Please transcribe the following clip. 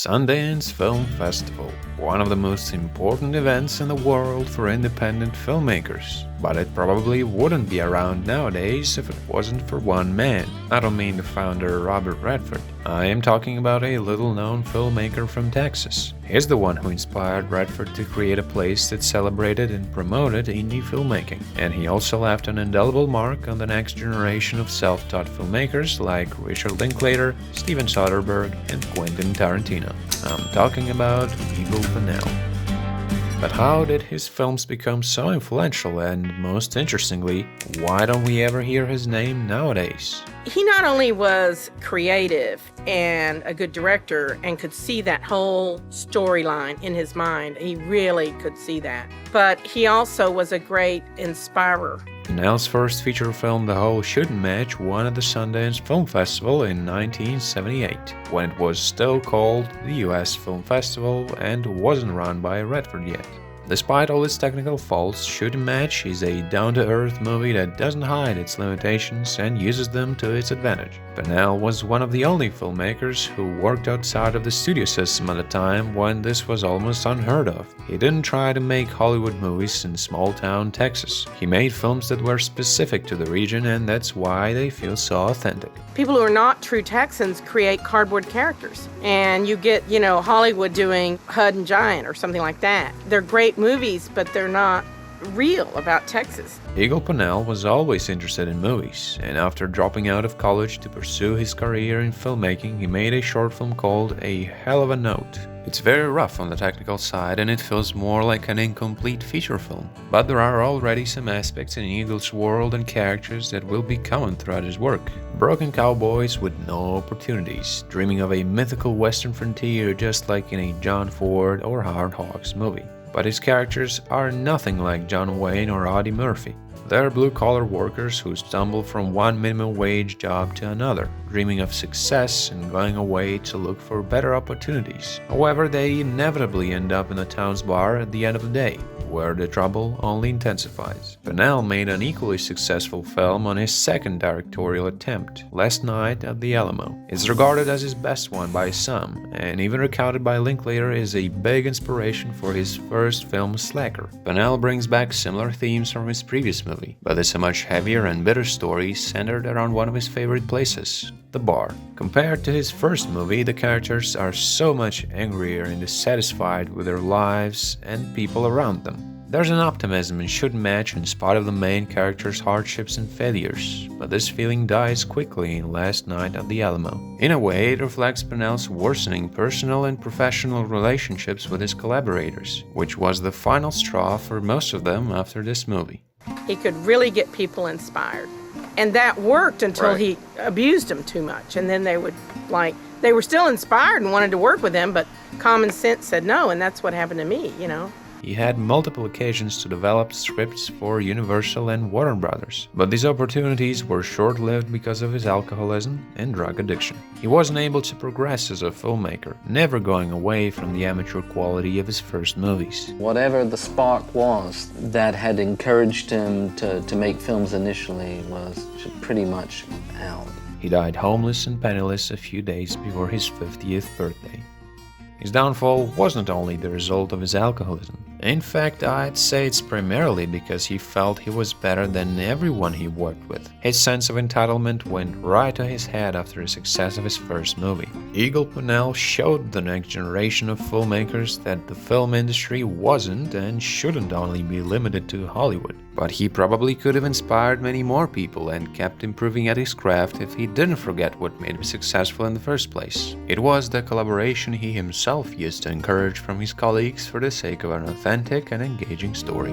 Sundance Film Festival, one of the most important events in the world for independent filmmakers. But it probably wouldn't be around nowadays if it wasn't for one man. I don't mean the founder Robert Redford. I am talking about a little-known filmmaker from Texas. He's the one who inspired Redford to create a place that celebrated and promoted indie filmmaking. And he also left an indelible mark on the next generation of self-taught filmmakers like Richard Linklater, Steven Soderbergh, and Quentin Tarantino. I'm talking about Eagle Pennell. But how did his films become so influential, and most interestingly, why don't we ever hear his name nowadays? He not only was creative and a good director and could see that whole storyline in his mind, he really could see that, but he also was a great inspirer. Pennell's first feature film, The Whole Shooting Match, won at the Sundance Film Festival in 1978, when it was still called the US Film Festival and wasn't run by Redford yet. Despite all its technical faults, Shooting Match is a down-to-earth movie that doesn't hide its limitations and uses them to its advantage. Pennell was one of the only filmmakers who worked outside of the studio system at a time when this was almost unheard of. He didn't try to make Hollywood movies in small-town Texas. He made films that were specific to the region, and that's why they feel so authentic. People who are not true Texans create cardboard characters, and you get, Hollywood doing Hud and Giant or something like that. They're great movies, but they're not real about Texas. Eagle Pennell was always interested in movies, and after dropping out of college to pursue his career in filmmaking, he made a short film called A Hell of a Note. It's very rough on the technical side, and it feels more like an incomplete feature film. But there are already some aspects in Eagle's world and characters that will be common throughout his work. Broken cowboys with no opportunities, dreaming of a mythical western frontier just like in a John Ford or Howard Hawks movie. But his characters are nothing like John Wayne or Audie Murphy. They're blue-collar workers who stumble from one minimum wage job to another, dreaming of success and going away to look for better opportunities. However, they inevitably end up in a town's bar at the end of the day, where the trouble only intensifies. Pennell made an equally successful film on his second directorial attempt, Last Night at the Alamo. It's regarded as his best one by some, and even recounted by Linklater as a big inspiration for his first film, Slacker. Pennell brings back similar themes from his previous movie, but it's a much heavier and bitter story centered around one of his favorite places, the bar. Compared to his first movie, the characters are so much angrier and dissatisfied with their lives and people around them. There's an optimism in Shooting Match in spite of the main character's hardships and failures, but this feeling dies quickly in Last Night at the Alamo. In a way, it reflects Pennell's worsening personal and professional relationships with his collaborators, which was the final straw for most of them after this movie. He could really get people inspired. And that worked until he abused them too much. And then they were still inspired and wanted to work with him, but common sense said no, and that's what happened to me, He had multiple occasions to develop scripts for Universal and Warner Brothers, but these opportunities were short-lived because of his alcoholism and drug addiction. He wasn't able to progress as a filmmaker, never going away from the amateur quality of his first movies. Whatever the spark was that had encouraged him to make films initially was pretty much out. He died homeless and penniless a few days before his 50th birthday. His downfall wasn't only the result of his alcoholism. In fact, I'd say it's primarily because he felt he was better than everyone he worked with. His sense of entitlement went right to his head after the success of his first movie. Eagle Pennell showed the next generation of filmmakers that the film industry wasn't and shouldn't only be limited to Hollywood. But he probably could have inspired many more people and kept improving at his craft if he didn't forget what made him successful in the first place. It was the collaboration he himself used to encourage from his colleagues for the sake of an authentic and engaging story.